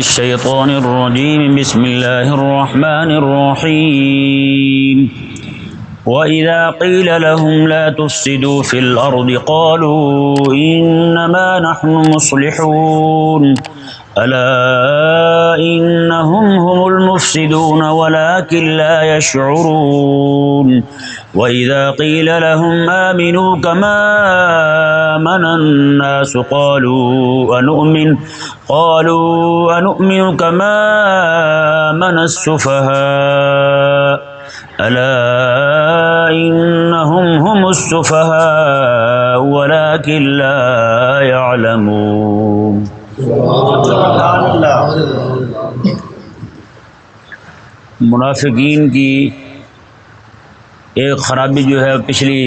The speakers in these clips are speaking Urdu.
الشيطان الرجيم بسم الله الرحمن الرحيم وإذا قيل لهم لا تفسدوا في الأرض قالوا إنما نحن مصلحون ألا إنهم هم المفسدون ولكن لا يشعرون وإذا قيل لهم آمنوا كما آمن الناس قالوا أنؤمن كما آمن السفهاء ألا إنهم هم السفهاء ولكن لا يعلمون. منافقین کی ایک خرابی جو ہے پچھلی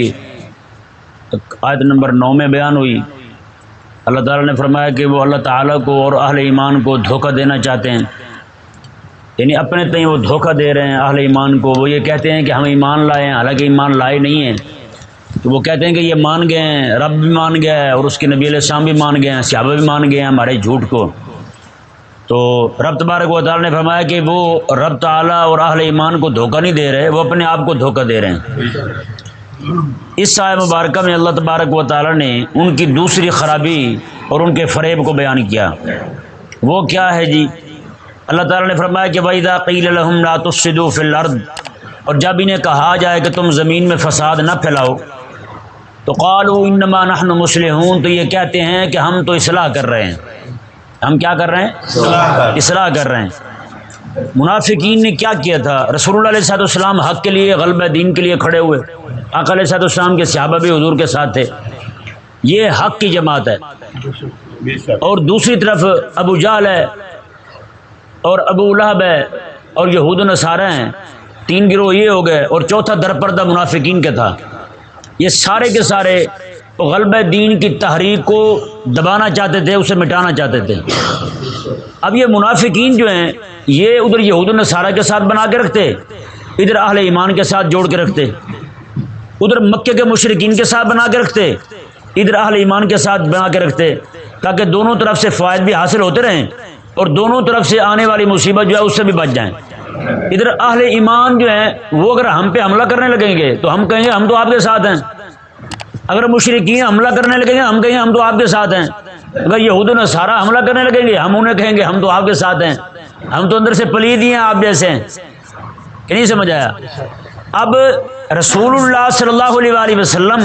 آیت نمبر 9 میں بیان ہوئی. اللہ تعالیٰ نے فرمایا کہ وہ اللہ تعالیٰ کو اور اہل ایمان کو دھوکہ دینا چاہتے ہیں، یعنی اپنے تئیں وہ دھوکہ دے رہے ہیں اہل ایمان کو. وہ یہ کہتے ہیں کہ ہم ایمان لائے ہیں، حالانکہ ایمان لائے نہیں ہیں. تو وہ کہتے ہیں کہ یہ مان گئے ہیں، رب بھی مان گیا ہے اور اس کے نبی علیہ السلام بھی مان گئے ہیں، صحابہ بھی مان گئے ہیں ہمارے جھوٹ کو. تو رب تبارک و تعالیٰ نے فرمایا کہ وہ رب تعالیٰ اور اہل ایمان کو دھوکہ نہیں دے رہے، وہ اپنے آپ کو دھوکہ دے رہے ہیں. اس آیت مبارکہ میں اللہ تبارک و تعالیٰ نے ان کی دوسری خرابی اور ان کے فریب کو بیان کیا. وہ کیا ہے جی؟ اللہ تعالیٰ نے فرمایا کہ وَإِذَا قِيلَ لَهُمْ لَا تُفْسِدُوا فِي الْأَرْضِ، اور جب انہیں کہا جائے کہ تم زمین میں فساد نہ پھیلاؤ، تو قالوا انما نحن مصلحون، تو یہ کہتے ہیں کہ ہم تو اصلاح کر رہے ہیں. ہم کیا کر رہے ہیں؟ اصلاح کر رہے ہیں. منافقین نے کیا کیا تھا؟ رسول اللہ علیہ السلام حق کے لیے، غلبہ دین کے لیے کھڑے ہوئے. آقا علیہ السلام کے صحابہ بھی حضور کے ساتھ تھے. یہ حق کی جماعت ہے. اور دوسری طرف ابو جہل ہے اور ابو لہب ہے اور یہود و نصارہ ہیں. 3 گروہ یہ ہو گئے، اور چوتھا درپردہ منافقین کا تھا. یہ سارے کے سارے غلبہ دین کی تحریک کو دبانا چاہتے تھے، اسے مٹانا چاہتے تھے. اب یہ منافقین جو ہیں، یہ ادھر یہود و نصارہ کے ساتھ بنا کے رکھتے، ادھر اہل ایمان کے ساتھ جوڑ کے رکھتے، ادھر مکے کے مشرکین کے ساتھ بنا کے رکھتے، ادھر اہل ایمان کے ساتھ بنا کے رکھتے، تاکہ دونوں طرف سے فوائد بھی حاصل ہوتے رہیں اور دونوں طرف سے آنے والی مصیبت جو ہے اس سے بھی بچ جائیں. ادھر اہل ایمان جو ہیں وہ اگر ہم پہ حملہ کرنے لگیں گے تو ہم کہیں گے ہم تو آپ کے ساتھ ہیں. اگر مشرکین حملہ کرنے لگیں گے ہم کہیں گے ہم تو آپ کے ساتھ ہیں. اگر یہود و نصارہ حملہ کرنے لگیں گے ہم انہیں کہیں گے ہم تو آپ کے ساتھ ہیں، ہم تو اندر سے پلید ہی ہیں آپ جیسے ہیں. کہ نہیں سمجھ آیا؟ اب رسول اللہ صلی اللہ علیہ وسلم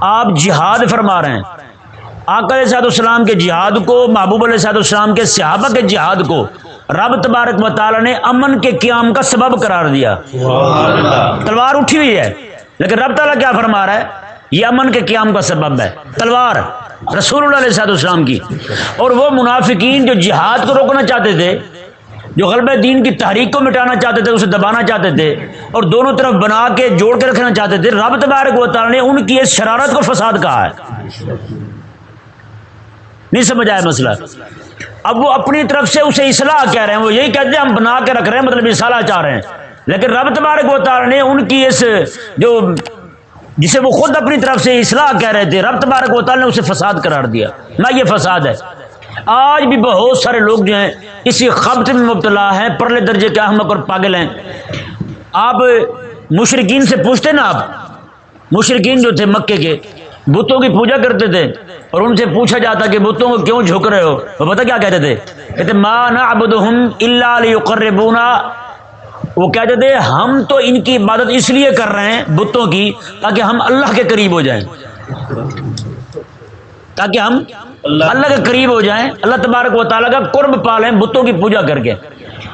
آپ جہاد فرما رہے ہیں. آقا علیہ السلام کے جہاد کو، محبوب علیہ السلام کے صحابہ کے جہاد کو رب تبارک و تعالیٰ نے امن کے قیام کا سبب قرار دیا. تلوار اٹھی ہوئی ہے لیکن رب تعالیٰ کیا فرما رہا ہے؟ یہ امن کے قیام کا سبب ہے تلوار رسول اللہ علیہ السلام کی. اور وہ منافقین جو جہاد کو روکنا چاہتے تھے، جو غلبہ دین کی تحریک کو مٹانا چاہتے تھے، اسے دبانا چاہتے تھے اور دونوں طرف بنا کے جوڑ کے رکھنا چاہتے تھے، رب تبارک و تعالیٰ نے ان کی اس شرارت کو فساد کہا ہے. نہیں سمجھ آیا مسئلہ؟ اب وہ اپنی طرف سے اسے اصلاح کہہ رہے ہیں، وہ یہی کہتے ہیں ہم بنا کے رکھ رہے ہیں، مطلب اصلاح چاہ رہے ہیں. لیکن رب تبارک و تعالیٰ نے ان کی اس جو جسے وہ خود اپنی طرف سے اصلاح کہہ رہے تھے، رب تبارک و تعالیٰ نے اسے فساد قرار دیا. نہ یہ فساد ہے. آج بھی بہت سارے لوگ جو ہیں اسی خبط میں مبتلا ہیں، پرلے درجے کے احمق اور پاگل ہیں. آپ مشرکین سے پوچھتے نا، آپ مشرکین جو تھے مکے کے بتوں کی پوجا کرتے تھے اور ان سے پوچھا جاتا کہ بتوں کو کیوں جھک رہے ہو، وہ پتہ کیا کہتے تھے؟ کہتے ما نعبدہم الا لیقربونا، وہ کہتے تھے ہم تو ان کی عبادت اس لیے کر رہے ہیں بتوں کی تاکہ ہم اللہ کے قریب ہو جائیں، تاکہ ہم اللہ کے قریب ہو جائیں، اللہ تبارک و تعالیٰ کا قرب پالیں بتوں کی پوجا کر کے.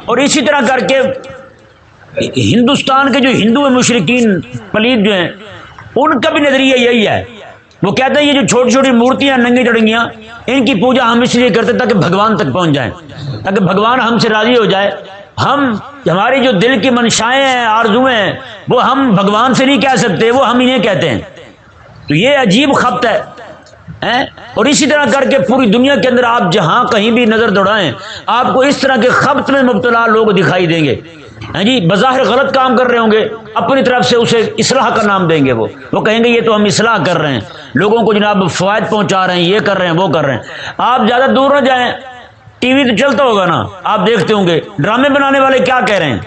اور اسی طرح کر کے ہندوستان کے جو ہندو مشرکین پلید جو ہیں ان کا بھی نظریہ یہی ہے. وہ کہتے ہیں یہ جو چھوٹی چھوٹی مورتیاں ننگی چڑنگیاں، ان کی پوجا ہم اس لیے کرتے تاکہ بھگوان تک پہنچ جائیں، تاکہ بھگوان ہم سے راضی ہو جائے. ہماری جو دل کی منشائیں ہیں، آرزویں ہیں، وہ ہم بھگوان سے نہیں کہہ سکتے، وہ ہم انہیں کہتے ہیں. تو یہ عجیب خبط ہے. اور اسی طرح کر کے پوری دنیا کے اندر آپ جہاں کہیں بھی نظر دوڑائیں آپ کو اس طرح کے خبط میں مبتلا لوگ دکھائی دیں گے. جی بظاہر غلط کام کر رہے ہوں گے، اپنی طرف سے اسے اصلاح کا نام دیں گے. وہ کہیں گے یہ تو ہم اصلاح کر رہے ہیں، لوگوں کو جناب فوائد پہنچا رہے ہیں، یہ کر رہے ہیں، وہ کر رہے ہیں. آپ زیادہ دور نہ جائیں، ٹی وی تو چلتا ہوگا نا، آپ دیکھتے ہوں گے ڈرامے بنانے والے کیا کہہ رہے ہیں،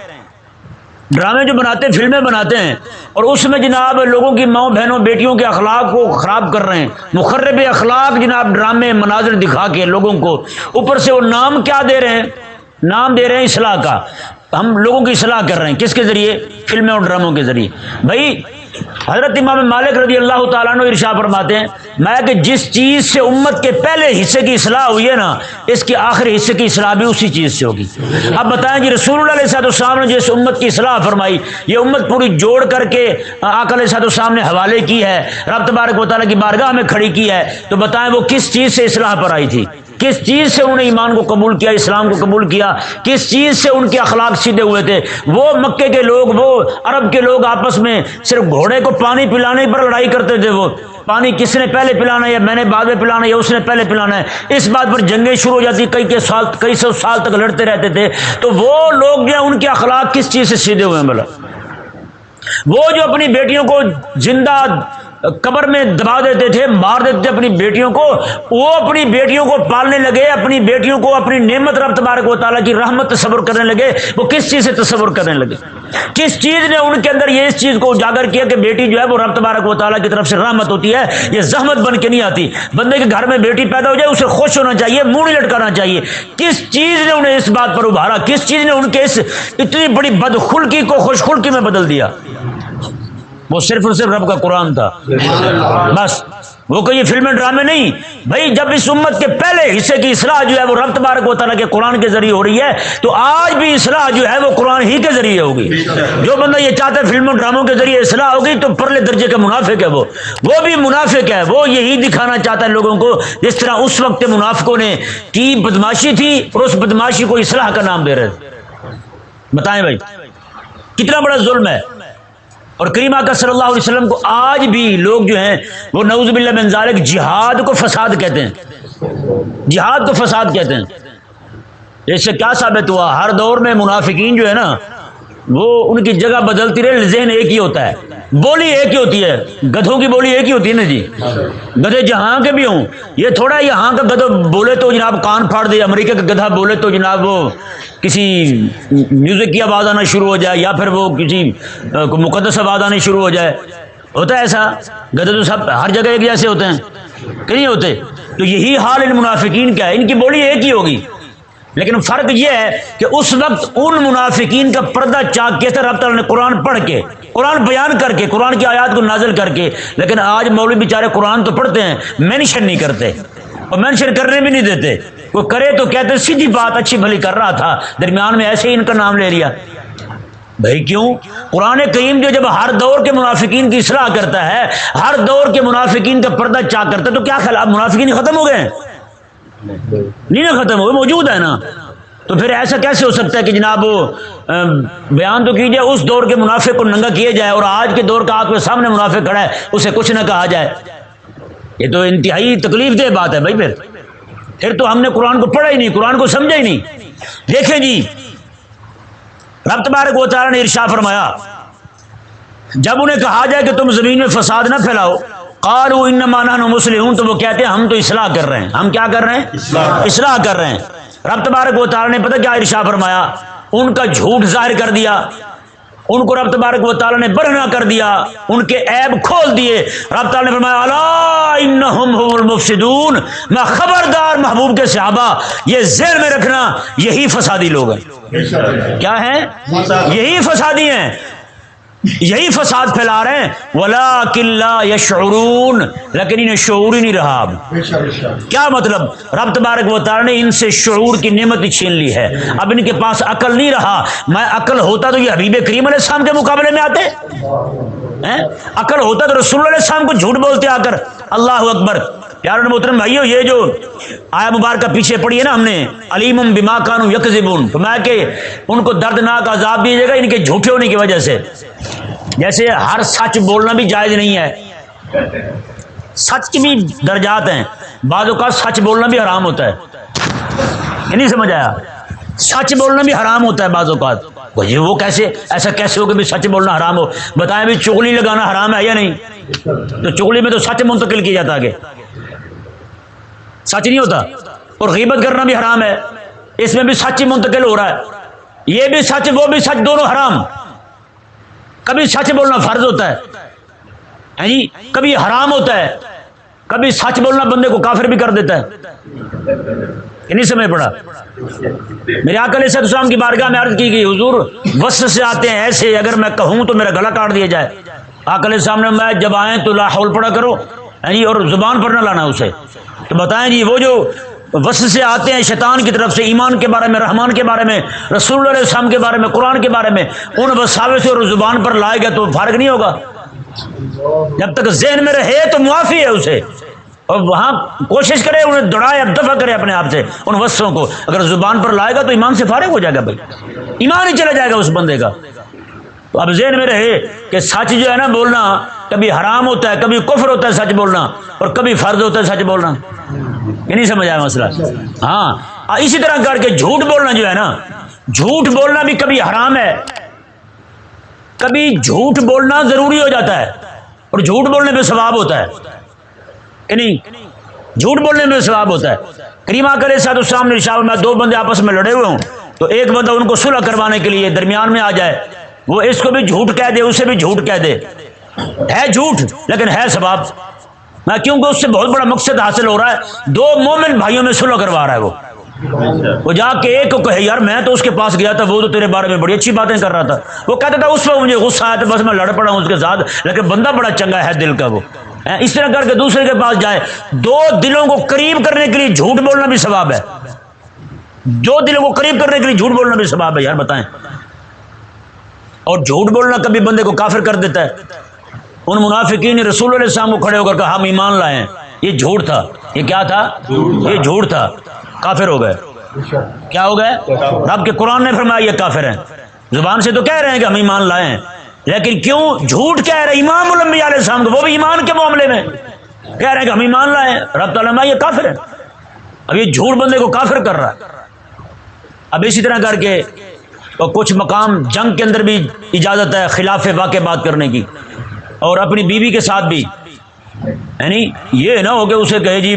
ڈرامے جو بناتے ہیں فلمیں بناتے ہیں، اور اس میں جناب لوگوں کی ماؤں بہنوں بیٹیوں کے اخلاق کو خراب کر رہے ہیں، مخرب اخلاق جناب ڈرامے مناظر دکھا کے لوگوں کو، اوپر سے وہ نام کیا دے رہے ہیں، نام دے رہے ہیں اصلاح کا، ہم لوگوں کی اصلاح کر رہے ہیں کس کے ذریعے، فلمیں اور ڈراموں کے ذریعے۔ بھائی حضرت امام مالک رضی اللہ تعالیٰ عنہ ارشاد فرماتے ہیں، میں کہ جس چیز سے امت کے پہلے حصے کی اصلاح ہوئی ہے نا، اس کے آخری حصے کی اصلاح بھی اسی چیز سے ہوگی۔ اب بتائیں جی رسول اللہ علیہ السلام نے جس امت کی اصلاح فرمائی، یہ امت پوری جوڑ کر کے آقا علیہ السلام نے حوالے کی ہے، رب تبارک و تعالیٰ کی بارگاہ میں کھڑی کی ہے، تو بتائیں وہ کس چیز سے اصلاح پر آئی تھی، کس چیز سے انہوں نے ایمان کو قبول کیا، اسلام کو قبول کیا، کس چیز سے ان کے اخلاق سیدھے ہوئے تھے۔ وہ مکے کے لوگ، وہ عرب کے لوگ آپس میں صرف گھوڑے کو پانی پلانے پر لڑائی کرتے تھے، وہ پانی کس نے پہلے پلانا ہے، یا میں نے بعد میں پلانا ہے، یا اس نے پہلے پلانا ہے، اس بات پر جنگیں شروع ہو جاتی، کئی سو سال تک لڑتے رہتے تھے۔ تو وہ لوگ جو ہیں ان کے اخلاق کس چیز سے سیدھے ہوئے ہیں بھلا؟ وہ جو اپنی بیٹیوں کو زندہ قبر میں دبا دیتے تھے، مار دیتے تھے اپنی بیٹیوں کو، وہ اپنی بیٹیوں کو پالنے لگے، اپنی بیٹیوں کو اپنی نعمت رب تبارک و تعالیٰ کی رحمت تصور کرنے لگے۔ وہ کس چیز سے تصور کرنے لگے؟ کس چیز نے ان کے اندر یہ اس چیز کو اجاگر کیا کہ بیٹی جو ہے وہ رب تبارک و تعالیٰ کی طرف سے رحمت ہوتی ہے، یہ زحمت بن کے نہیں آتی۔ بندے کے گھر میں بیٹی پیدا ہو جائے اسے خوش ہونا چاہیے، منہ نہیں لٹکانا چاہیے۔ کس چیز نے انہیں اس بات پر ابھارا؟ کس چیز نے ان کے اس اتنی بڑی بدخلقی کو خوش خلقی میں بدل دیا؟ وہ صرف اور صرف رب کا قرآن تھا، بس۔ وہ کوئی فلمیں ڈرامے نہیں۔ بھائی جب اس امت کے پہلے حصے کی اصلاح جو ہے وہ رب تبارک و تعالیٰ کے قرآن کے ذریعے ہو رہی ہے، تو آج بھی اصلاح جو ہے وہ قرآن ہی کے ذریعے ہوگی۔ جو بندہ یہ چاہتا ہے فلموں ڈراموں کے ذریعے اصلاح ہوگی تو پرلے درجے کا منافق ہے، وہ بھی منافق ہے۔ وہ یہی دکھانا چاہتا ہے لوگوں کو جس طرح اس وقت منافقوں نے کی بدماشی تھی، اور اس بدماشی کو اصلاح کا نام دے رہے تھے۔ بتائیں بھائی کتنا بڑا ظلم ہے۔ اور کریم آقا صلی اللہ علیہ وسلم کو آج بھی لوگ جو ہیں وہ نعوذ باللہ من ذالک جہاد کو فساد کہتے ہیں، جہاد کو فساد کہتے ہیں۔ اس سے کیا ثابت ہوا؟ ہر دور میں منافقین جو ہے نا وہ ان کی جگہ بدلتی رہے، ذہن ایک ہی ہوتا ہے، بولی ایک ہی ہوتی ہے، گدھوں کی بولی ایک ہی ہوتی ہے نا جی، گدھے جہاں کے بھی ہوں۔ یہ تھوڑا یہاں کا گدھا بولے تو جناب کان پھاڑ دے، امریکہ کا گدھا بولے تو جناب وہ کسی میوزک کی آواز آنا شروع ہو جائے، یا پھر وہ کسی مقدس آواز آنی شروع ہو جائے۔ ہوتا ہے ایسا؟ گدھے تو سب ہر جگہ ایک جیسے ہوتے ہیں کہ نہیں ہوتے؟ تو یہی حال ان منافقین کا ہے، ان کی بولی ایک ہی ہوگی، لیکن فرق یہ ہے کہ اس وقت ان منافقین کا پردہ چاک کیا تھا رب تعالیٰ نے قرآن پڑھ کے، قرآن بیان کر کے، قرآن کی آیات کو نازل کر کے۔ لیکن آج مولوی بیچارے قرآن تو پڑھتے ہیں، مینشن نہیں کرتے، اور مینشن کرنے بھی نہیں دیتے۔ وہ کرے تو کہتے سیدھی بات اچھی بھلی کر رہا تھا، درمیان میں ایسے ہی ان کا نام لے لیا۔ بھائی کیوں؟ قرآن کریم جو جب ہر دور کے منافقین کی اصلاح کرتا ہے، ہر دور کے منافقین کا پردہ چاک کرتا ہے، تو کیا خیال اب منافقین ختم ہو گئے؟ نہیں نا ختم ہوئے، موجود ہے نا۔ تو پھر ایسا کیسے ہو سکتا ہے کہ جناب وہ بیان تو کیجئے اس دور کے منافق کو ننگا کیا جائے، اور آج کے دور کا آپ کے سامنے منافق کھڑا ہے اسے کچھ نہ کہا جائے؟ یہ تو انتہائی تکلیف دہ بات ہے بھائی۔ پھر تو ہم نے قرآن کو پڑھا ہی نہیں، قرآن کو سمجھا ہی نہیں۔ دیکھیں جی رب تبارک و تعالیٰ نے ارشاد فرمایا، جب انہیں کہا جائے کہ تم زمین میں فساد نہ پھیلاؤ، قالوا انما نحن مصلحون، تو وہ کہتے ہیں ہم تو اصلاح کر رہے ہیں۔ ہم کیا کر رہے ہیں؟ اصلاح کر رہے ہیں۔ رب تبارک و تعالیٰ نے پتہ کیا ارشاد فرمایا؟ ان کا جھوٹ ظاہر کر دیا، ان کو رب تبارک و تعالیٰ نے برہنہ کر دیا، ان کے عیب کھول دیے۔ رب تعالیٰ نے فرمایا الا انہم هم المفسدون، میں خبردار محبوب کے صحابہ یہ ذہن میں رکھنا، یہی فسادی لوگ ہیں۔ کیا ہیں؟ یہی فسادی ہیں، یہی فساد پھیلا رہے ہیں۔ ولکن لا یشعرون، لیکن انہیں شعور ہی نہیں رہا۔ کیا مطلب؟ رب تبارک و تعالیٰ نے ان سے شعور کی نعمت چھین لی ہے، اب ان کے پاس عقل نہیں رہا۔ میں عقل ہوتا تو یہ حبیب کریم علیہ السلام کے مقابلے میں آتے، عقل ہوتا تو رسول اللہ علیہ السلام کو جھوٹ بولتے آ کر۔ اللہ اکبر۔ پیارے محترم بھائیو، یہ جو آیا مبارکہ پیچھے پڑھی ہے نا ہم نے، علیم بما کانوا یکذبون، تو میں کہ ان کو دردناک عذاب دیجیے گا ان کے جھوٹے ہونے کی وجہ سے۔ جیسے ہر سچ بولنا بھی جائز نہیں ہے، سچ کی بھی درجات ہیں، بعض اوقات سچ بولنا بھی حرام ہوتا ہے، یہ نہیں سمجھ آیا؟ سچ بولنا بھی حرام ہوتا ہے بعض اوقات۔ وہ کیسے؟ ایسا کیسے ہو کہ بھی سچ بولنا حرام ہو؟ بتائیں بھی چغلی لگانا حرام ہے یا نہیں؟ تو چغلی میں تو سچ منتقل کیا جاتا ہے، آگے سچ نہیں ہوتا۔ اور غیبت کرنا بھی حرام ہے، اس میں بھی سچ ہی منتقل ہو رہا ہے، یہ بھی سچ وہ بھی سچ، دونوں حرام۔ کبھی سچ بولنا فرض ہوتا ہے جی، کبھی حرام ہوتا ہے، کبھی سچ بولنا بندے کو کافر بھی کر دیتا ہے، کہ نہیں سمجھ پڑا؟ میرے آقا علیہ السلام کی بارگاہ میں عرض کی گئی، حضور وسوسے سے آتے ہیں ایسے، اگر میں کہوں تو میرا گلا کاٹ دیا جائے۔ آقا علیہ السلام نے میں جب آئیں تو لا حول پڑا کرو جی، اور زبان پر نہ لانا اسے۔ تو بتائیں جی، وہ جو وسوسے آتے ہیں شیطان کی طرف سے ایمان کے بارے میں، رحمان کے بارے میں، رسول اللہ علیہ السلام کے بارے میں، قرآن کے بارے میں، ان وساوس اور زبان پر لائے گا تو فارغ نہیں ہوگا۔ جب تک ذہن میں رہے تو معافی ہے اسے، اور وہاں کوشش کرے انہیں دوڑائے، اب دفع کرے اپنے آپ سے ان وسوسوں کو۔ اگر زبان پر لائے گا تو ایمان سے فارغ ہو جائے گا، بھائی ایمان ہی چلا جائے گا اس بندے کا۔ تو اب ذہن میں رہے کہ سچ جو ہے نا بولنا کبھی حرام ہوتا ہے، کبھی کفر ہوتا ہے سچ بولنا، اور کبھی فرض ہوتا ہے سچ بولنا۔ یہ نہیں سمجھ آیا مسئلہ؟ ہاں، اسی طرح کر کے جھوٹ بولنا جو ہے نا، جھوٹ بولنا بھی کبھی حرام ہے، کبھی جھوٹ بولنا ضروری ہو جاتا ہے، اور جھوٹ بولنے پہ ثواب ہوتا ہے، کہ نہیں؟ جھوٹ بولنے میں ثواب ہوتا ہے۔ کریم آقا علیہ السلام نے ارشاد میں دو بندے آپس میں لڑے ہوئے ہوں تو ایک بندہ ان کو صلح کروانے کے لیے درمیان میں آ جائے، وہ اس کو بھی جھوٹ کہہ دے، اسے بھی جھوٹ کہہ دے، ہے جھوٹ لیکن ہے ثواب، کیونکہ اس سے بہت بڑا مقصد حاصل ہو رہا ہے، دو مومن بھائیوں میں صلح کروا رہا ہے۔ وہ جا کے ایک کو کہے یار میں تو اس کے پاس گیا تھا، وہ تو تیرے بارے میں بڑی اچھی باتیں کر رہا تھا، وہ کہتا تھا اس وقت مجھے غصہ آیا تھا بس میں لڑ پڑا ہوں اس کے ساتھ، لیکن بندہ بڑا چنگا ہے دل کا وہ۔ اس طرح کر کے دوسرے کے پاس جائے، دو دلوں کو قریب کرنے کے لیے جھوٹ بولنا بھی ثواب ہے، دو دلوں کو قریب کرنے کے لیے جھوٹ بولنا بھی ثواب ہے، یار بتائیں۔ اور جھوٹ بولنا کبھی بندے کو کافر کر دیتا ہے۔ ان منافقین نے رسول اللہ علیہ السلام کو کھڑے ہو کر کہا ہم ایمان لائے ہیں، یہ جھوٹ تھا، یہ کیا تھا؟ یہ جھوٹ تھا، کافر ہو گئے۔ کیا ہو گئے؟ رب کے قرآن نے فرمایا یہ کافر ہیں، زبان سے تو کہہ رہے ہیں کہ ہم ایمان لائے ہیں، لیکن کیوں جھوٹ کہہ رہے ہیں؟ امام الانبیاء علیہ السلام کو، وہ بھی ایمان کے معاملے میں کہہ رہے ہیں کہ ہم ایمان لائے ہیں، رب تعالیٰ نے یہ کافر ہے۔ اب یہ جھوٹ بندے کو کافر کر رہا ہے۔ اب اسی طرح کر کے کچھ مقام جنگ کے اندر بھی اجازت ہے خلاف واقع بات کرنے کی، اور اپنی بیوی کے ساتھ بھی، یعنی یہ نہ ہو کہ اسے کہے جی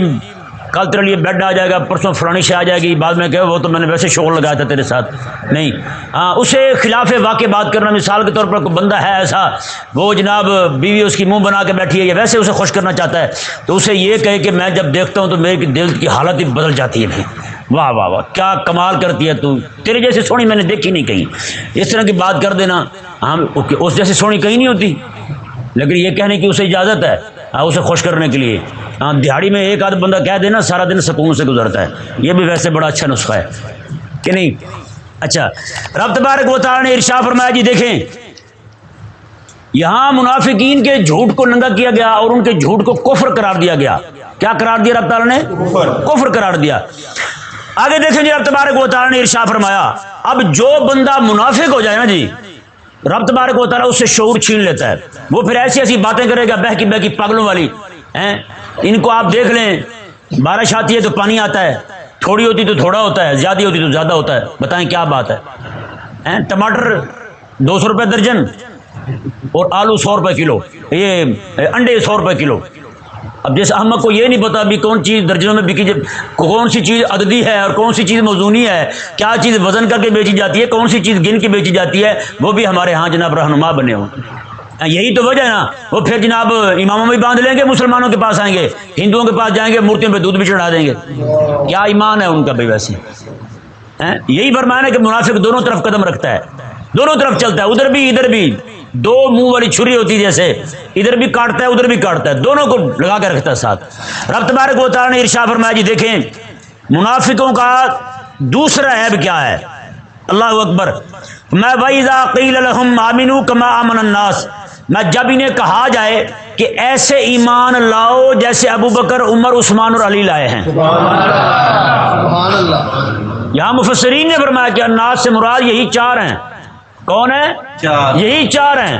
کل تیرے لیے بیڈ آ جائے گا، پرسوں فلانی سے آ جائے گی، بعد میں کہے وہ تو میں نے ویسے شغل لگایا تھا تیرے ساتھ، نہیں۔ ہاں، اسے خلاف واقع بات کرنا، مثال کے طور پر کوئی بندہ ہے ایسا، وہ جناب بیوی اس کی منہ بنا کے بیٹھی ہے یا ویسے اسے خوش کرنا چاہتا ہے، تو اسے یہ کہے کہ میں جب دیکھتا ہوں تو میرے دل کی حالت ہی بدل جاتی ہے، واہ واہ واہ کیا کمال کرتی ہے تو، تیرے جیسے سونی میں نے دیکھی نہیں کہیں، اس طرح کی بات کر دینا۔ ہاں، اس جیسے سونی کہیں نہیں ہوتی، لیکن یہ کہنے کی اسے اجازت ہے اسے خوش کرنے کے لیے۔ ہاں، دہاڑی میں ایک آدھ بندہ کہہ دینا سارا دن سکون سے گزرتا ہے، یہ بھی ویسے بڑا اچھا نسخہ ہے کہ نہیں؟ اچھا، رب تبارک و تعالی نے ارشاد فرمایا جی دیکھیں یہاں منافقین کے جھوٹ کو ننگا کیا گیا اور ان کے جھوٹ کو کفر قرار دیا گیا۔ کیا قرار دیا رب تعالی نے؟ کفر قرار دیا۔ آگے دیکھیں جی، رب تبارک و تعالی نے ارشاد فرمایا اب جو بندہ منافق ہو جائے نا جی، رب تبارک و تعالی اس سے شعور چھین لیتا ہے، وہ پھر ایسی ایسی باتیں کرے گا بہکی بہکی پاگلوں والی ہیں۔ ان کو آپ دیکھ لیں، بارش آتی ہے تو پانی آتا ہے، تھوڑی ہوتی تو تھوڑا ہوتا ہے، زیادہ ہوتی تو زیادہ ہوتا ہے، بتائیں کیا بات ہے؟ ٹماٹر 200 روپے درجن اور آلو 100 روپے کلو، یہ انڈے 100 روپے کلو۔ اب جیسے احمد کو یہ نہیں پتا ابھی کون چیز درجنوں میں بکی، کون سی چیز عددی ہے اور کون سی چیز موزونی ہے، کیا چیز وزن کر کے بیچی جاتی ہے، کون سی چیز گن کے بیچی جاتی ہے، وہ بھی ہمارے ہاں جناب رہنما بنے ہوں۔ یہی تو وجہ ہے نا، وہ پھر جناب اماموں میں باندھ لیں گے، مسلمانوں کے پاس آئیں گے، ہندوؤں کے پاس جائیں گے، مورتیوں پہ دودھ بھی چڑھا دیں گے۔ کیا ایمان ہے ان کا بھائی؟ ویسے یہی فرمایا کہ منافق دونوں طرف قدم رکھتا ہے، دونوں طرف چلتا ہے، ادھر بھی ادھر بھی، دو منہ والی چھری ہوتی جیسے، ادھر بھی کاٹتا ہے ادھر بھی کاٹتا ہے، دونوں کو لگا کے رکھتا ہے ساتھ۔ رب تبارک و تعالی نے ارشاد فرمایا جی دیکھیں منافقوں کا دوسرا عیب کیا ہے، اللہ اکبر، میں وَإِذَا قِيلَ لَهُمْ آمِنُوا كَمَا آمَنَ النَّاسُ، میں جب انہیں کہا جائے کہ ایسے ایمان لاؤ جیسے ابو بکر، عمر، عثمان اور علی لائے ہیں۔ سبحان اللہ۔ یہاں مفسرین نے فرمایا کہ الناس سے مراد یہی چار ہیں۔ کون ہیں؟ یہی چار ہیں۔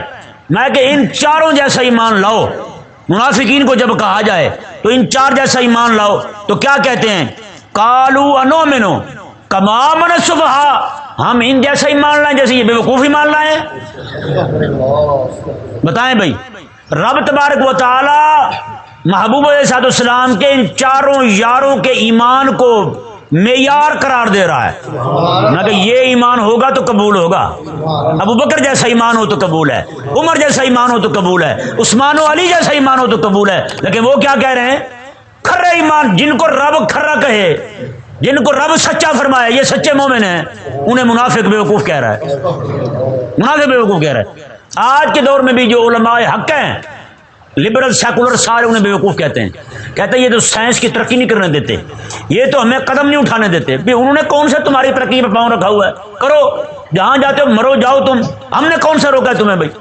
میں کہ ان چاروں جیسا ایمان لاؤ۔ منافقین کو جب کہا جائے تو ان چار جیسا ایمان لاؤ تو کیا کہتے ہیں؟ قالوا انؤمن کما آمن السفہاء، ہم ان جیسا ایمان لائیں جیسے یہ بے وقوف ایمان لائیں۔ بتائیں بھائی، رب تبارک و تعالی محبوب علیہ السلام کے ان چاروں یاروں کے ایمان کو معیار قرار دے رہا ہے، نہ کہ یہ ایمان ہوگا تو قبول ہوگا، ابو بکر جیسا ایمان ہو تو قبول ہے، عمر جیسا ایمان ہو تو قبول ہے، عثمان و علی جیسا ایمان ہو تو قبول ہے، لیکن وہ کیا کہہ رہے ہیں؟ کھرا ایمان، جن کو رب کھرا کہے، جن کو رب سچا فرمائے، یہ سچے مومن ہیں، انہیں منافق بیوقوف کہہ رہا ہے، منافق بیوقوف کہہ رہا ہے۔ آج کے دور میں بھی جو علماء حق ہیں، لبرل سیکولر، سارے انہیں بیوقوف کہتے ہیں یہ تو سائنس کی ترقی نہیں کرنے دیتے، یہ تو ہمیں قدم نہیں اٹھانے دیتے۔ بھی انہوں نے کون سا تمہاری ترقی پہ پاؤں رکھا ہوا ہے؟ کرو، جہاں جاتے ہو مرو جاؤ تم، ہم نے کون سا روکا ہے تمہیں بھائی؟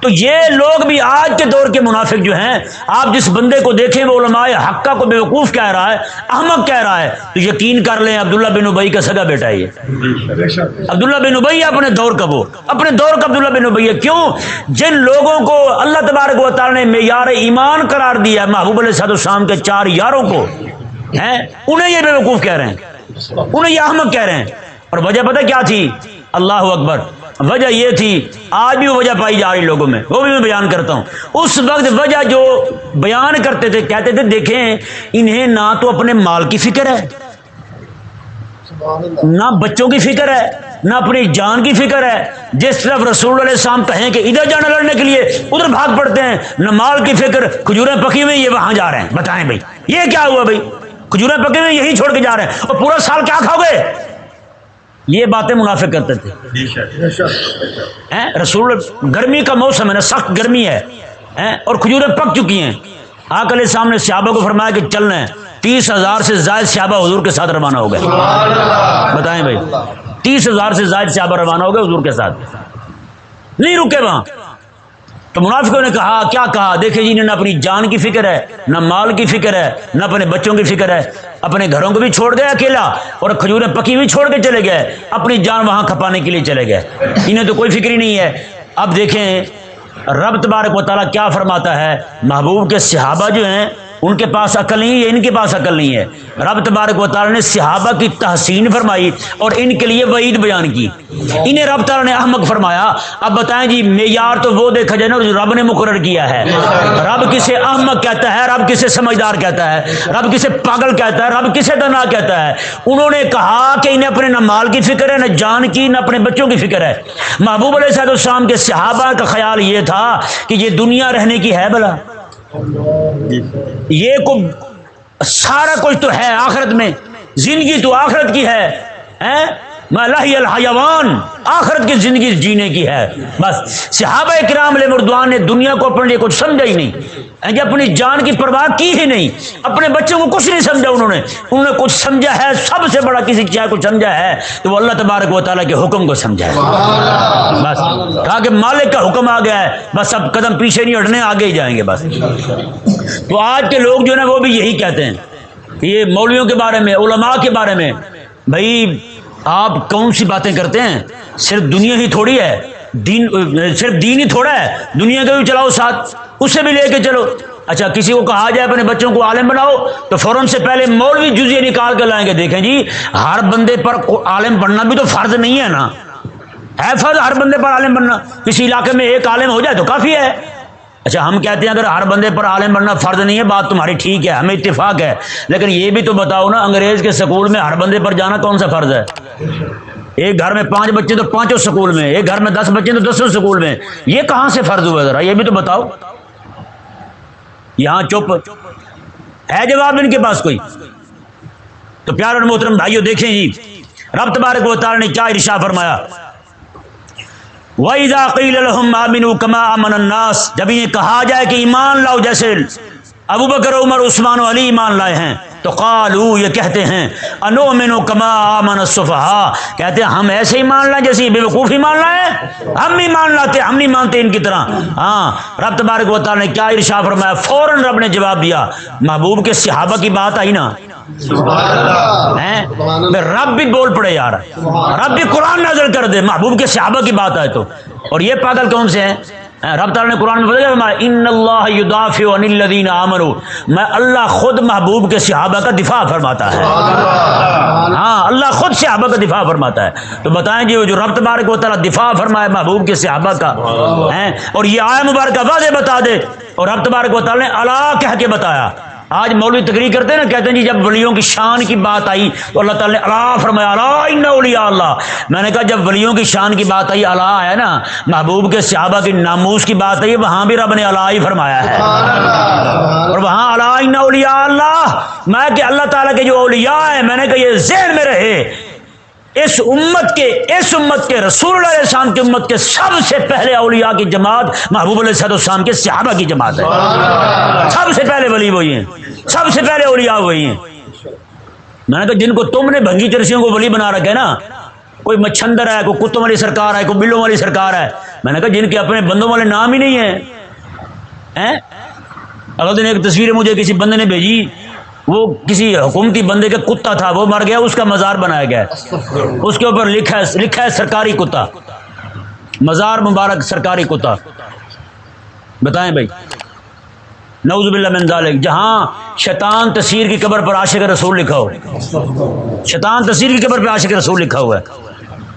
تو یہ لوگ بھی آج کے دور کے منافق جو ہیں، آپ جس بندے کو دیکھیں وہ علماء حقہ کو بیوقوف کہہ رہا ہے، احمق کہہ رہا ہے، تو یقین کر لیں عبداللہ بن ابی کا سگا بیٹا ہے یہ۔ عبداللہ بن ابی اپنے دور کا، وہ اپنے دور کا عبداللہ بن ابی ہے۔ کیوں؟ جن لوگوں کو اللہ تبارک و تعالی نے معیار ایمان قرار دیا ہے، محبوب علیہ السلام کے 4 یاروں کو ہیں، انہیں یہ بیوقوف کہہ رہے ہیں، انہیں یہ احمق کہہ رہے ہیں۔ اور وجہ پتہ کیا تھی؟ اللہ اکبر، وجہ یہ تھی، آج بھی وہ وجہ پائی جا رہی لوگوں میں، وہ بھی میں بیان کرتا ہوں۔ اس وقت وجہ جو بیان کرتے تھے، کہتے تھے دیکھیں انہیں نہ تو اپنے مال کی فکر ہے، نہ بچوں کی فکر ہے، نہ اپنی جان کی فکر ہے۔ جس طرف رسول اللہ علیہ السلام کہیں کہ ادھر جانا لڑنے کے لیے ادھر بھاگ پڑتے ہیں، نہ مال کی فکر، کھجوریں پکی ہوئی یہ وہاں جا رہے ہیں۔ بتائیں بھائی یہ کیا ہوا؟ بھائی کھجوریں پکی ہوئی یہی چھوڑ کے جا رہے ہیں، اور پورا سال کیا کھاؤ گے؟ یہ باتیں منافق کرتے تھے۔ رسول، گرمی کا موسم ہے نا، سخت گرمی ہے، اور کھجوریں پک چکی ہیں۔ آقا علیہ السلام نے صحابہ کو فرمایا کہ چلنا ہے۔ 30,000 سے زائد صحابہ حضور کے ساتھ روانہ ہو گئے۔ بتائیں بھائی 30,000 سے زائد صحابہ روانہ ہو گئے حضور کے ساتھ، نہیں رکے وہاں۔ تو منافقوں نے کہا، کیا کہا؟ دیکھیں جی، نہ اپنی جان کی فکر ہے، نہ مال کی فکر ہے، نہ اپنے بچوں کی فکر ہے، اپنے گھروں کو بھی چھوڑ گئے اکیلا، اور کھجوریں پکی ہوئی چھوڑ کے چلے گئے، اپنی جان وہاں کھپانے کے لیے چلے گئے، انہیں تو کوئی فکر ہی نہیں ہے۔ اب دیکھیں رب تبارک و تعالیٰ کیا فرماتا ہے، محبوب کے صحابہ جو ہیں ان کے پاس عقل نہیں ہے، ان کے پاس عقل نہیں ہے۔ رب تبارک و تعالیٰ نے صحابہ کی تحسین فرمائی اور ان کے لیے وعید بیان کی، انہیں رب تعالیٰ نے احمق فرمایا۔ اب بتائیں جی، معیار تو وہ دیکھا جائے نا جو رب نے مقرر کیا ہے۔ رب کسے احمق کہتا ہے، رب کسے سمجھدار کہتا ہے، رب کسے پاگل کہتا ہے، رب کسے دانا کہتا ہے۔ انہوں نے کہا کہ انہیں اپنے نہ مال کی فکر ہے، نہ جان کی، نہ اپنے بچوں کی فکر ہے۔ محبوب علیہ السلام کے صحابہ کا خیال یہ تھا کہ یہ دنیا رہنے کی ہے بھلا، یہ کو سارا کچھ تو ہے آخرت میں، زندگی تو آخرت کی ہے، ملہی الحیوان، آخرت کی زندگی جینے کی ہے بس۔ صحابہ کرام علیہ رضوان نے دنیا کو اپنے لیے کچھ سمجھا ہی نہیں، اپنی جان کی پرواہ کی ہی نہیں، اپنے بچوں کو کچھ نہیں سمجھا انہوں نے کچھ سمجھا ہے، سب سے بڑا کسی چیز کو سمجھا ہے تو وہ اللہ تبارک و تعالیٰ کے حکم کو سمجھا ہے بس۔ کہا کہ مالک کا حکم آ گیا ہے، بس اب قدم پیچھے نہیں ہٹنے، آگے ہی جائیں گے بس۔ تو آج کے لوگ جو ہے نا وہ بھی یہی کہتے ہیں کہ یہ مولویوں کے بارے میں، علماء کے بارے میں، بھائی آپ کون سی باتیں کرتے ہیں؟ صرف دنیا ہی تھوڑی ہے، صرف دین ہی تھوڑا ہے، دنیا کا بھی چلاؤ ساتھ، اسے بھی لے کے چلو۔ اچھا کسی کو کہا جائے اپنے بچوں کو عالم بناؤ تو فوراً سے پہلے مولوی جزیہ نکال کے لائیں گے۔ دیکھیں جی، ہر بندے پر عالم بننا بھی تو فرض نہیں ہے نا، ہے فرض ہر بندے پر عالم بننا؟ کسی علاقے میں ایک عالم ہو جائے تو کافی ہے۔ اچھا ہم کہتے ہیں اگر ہر بندے پر عالم بننا فرض نہیں ہے، بات تمہاری ٹھیک ہے، ہمیں اتفاق ہے، لیکن یہ بھی تو بتاؤ نا، انگریز کے سکول میں ہر بندے پر جانا کون سا فرض ہے؟ ایک گھر میں 5 بچے تو 5 سکول میں، ایک گھر میں 10 بچے تو 10 سکول میں، یہ کہاں سے فرض ہوا؟ ذرا یہ بھی تو بتاؤ۔ یہاں چپ ہے جواب ان کے پاس کوئی؟ تو پیارے اور محترم بھائیو دیکھیں جی، رب تبارک و تعالی نے کیا ارشاد فرمایا، وَإِذَا قِيلَ لَهُمْ آمِنُوا كَمَا آمَنَ النَّاسِ، جب یہ کہا جائے کہ ایمان لاؤ جیسے ابو بکر، عمر، عثمان و علی ایمان لائے ہیں، تو قالوا، یہ کہتے ہیں، انؤمن کما آمن السفہاء، کہتے ہیں ہم ایسے ایمان لائیں جیسے بے وقوف ایمان لائے، ہم ایمان لاتے، ہم نہیں مانتے ان کی طرح۔ ہاں رب تبارک و تعالی نے کیا ارشاد فرمایا، فوراً رب نے جواب دیا۔ محبوب کے صحابہ کی بات آئی نا، رب بھی بول پڑے یار، رب بھی قرآن نازل کر دے محبوب کے صحابہ کی بات آئے تو۔ اور یہ پاگل کون سے ہیں؟ رب تعالیٰ نے قرآن میں بتایا، ان اللہ یدافع عن الذین آمنوا، میں اللہ خود محبوب کے صحابہ کا دفاع فرماتا ہے۔ ہاں اللہ خود صحابہ کا دفاع فرماتا ہے۔ تو بتائیں جی، جو رب تبارک و تعالیٰ دفاع فرمائے محبوب کے صحابہ کا، اور یہ آیہ مبارکہ واضح بتا دے، اور رب تبارک و تعالیٰ نے الا کہہ کے بتایا آج مولوی تقریر کرتے ہیں نا، کہتے ہیں جی جب ولیوں کی شان کی بات آئی تو اللہ تعالیٰ نے الا فرمایا، الا ان اولیاء اللہ۔ میں نے کہا جب ولیوں کی شان کی بات آئی، الا ہے نا، محبوب کے صحابہ کی ناموس کی بات آئی، وہاں بھی رب نے الا ہی فرمایا ہے، اور وہاں الا ان اولیاء اللہ، میں کہ اللہ تعالیٰ کے جو اولیاء ہیں، میں نے کہا یہ ذہن میں رہے، اس امت کے رسول اللہ علیہ السلام کی امت کے سب سے پہلے اولیاء کی جماعت محبوب علیہ السلام کے صحابہ کی جماعت ہے۔ سب سے پہلے ولی وہی ہیں، سب سے پہلے اولیاء وہی ہیں۔ میں نے کہا جن کو تم نے بھنگی چرسیوں کو ولی بنا رکھا ہے نا، کوئی مچھندر ہے، کوئی کتوں والی سرکار ہے، کوئی بلوں والی سرکار ہے، میں نے کہا جن کے اپنے بندوں والے نام ہی نہیں ہیں۔ اگلے دن ایک تصویر مجھے کسی بندے نے بھیجی، وہ کسی حکومتی بندے کا کتا تھا، وہ مر گیا، اس کا مزار بنایا گیا ہے، اس کے اوپر لکھا ہے سرکاری کتا، مزار مبارک سرکاری کتا۔ بتائیں بھائی، نعوذ باللہ من ذالک، جہاں شیطان تصویر کی قبر پر عاشق رسول لکھا ہو، شیطان تصویر کی قبر پر عاشق رسول لکھا ہوا ہے،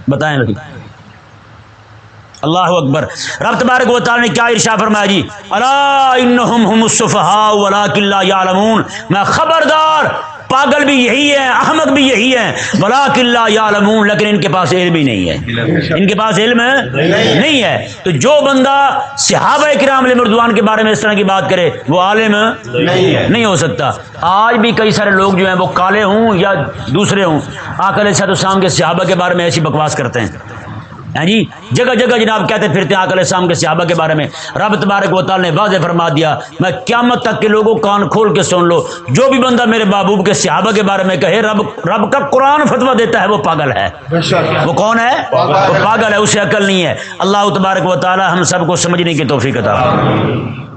بتائیں بھائی۔ اللہ اکبر۔ رب تبارک و تعالی نے کیا ارشاد فرمایا جی، الا انہم هم السفہاء ولکن لا یعلمون، میں خبردار، پاگل بھی یہی ہے، احمق بھی یہی ہے، ولکن لا یعلمون، لیکن ان کے پاس علم ہی نہیں ہے، ان کے پاس علم نہیں ہے۔ تو جو بندہ صحابہ کرام علیہم رضوان کے بارے میں اس طرح کی بات کرے وہ عالم نہیں ہو سکتا۔ آج بھی کئی سارے لوگ جو ہیں وہ کالے ہوں یا دوسرے ہوں، آقا علیہ السلام کے صحابہ کے بارے میں ایسی بکواس کرتے ہیں، ہاں جی، جگہ جگہ جناب کہتے پھرتے ہیں آقا علیہ السلام کے صحابہ کے بارے میں۔ رب تبارک و تعالی نے واضح فرما دیا، میں قیامت تک کے لوگوں کان کھول کے سن لو، جو بھی بندہ میرے محبوب کے صحابہ کے بارے میں کہے رب کا قرآن فتویٰ دیتا ہے وہ پاگل ہے۔ وہ کون ہے؟ وہ پاگل ہے، اسے عقل نہیں ہے۔ اللہ تبارک و تعالی ہم سب کو سمجھنے کی توفیق عطا فرمائے۔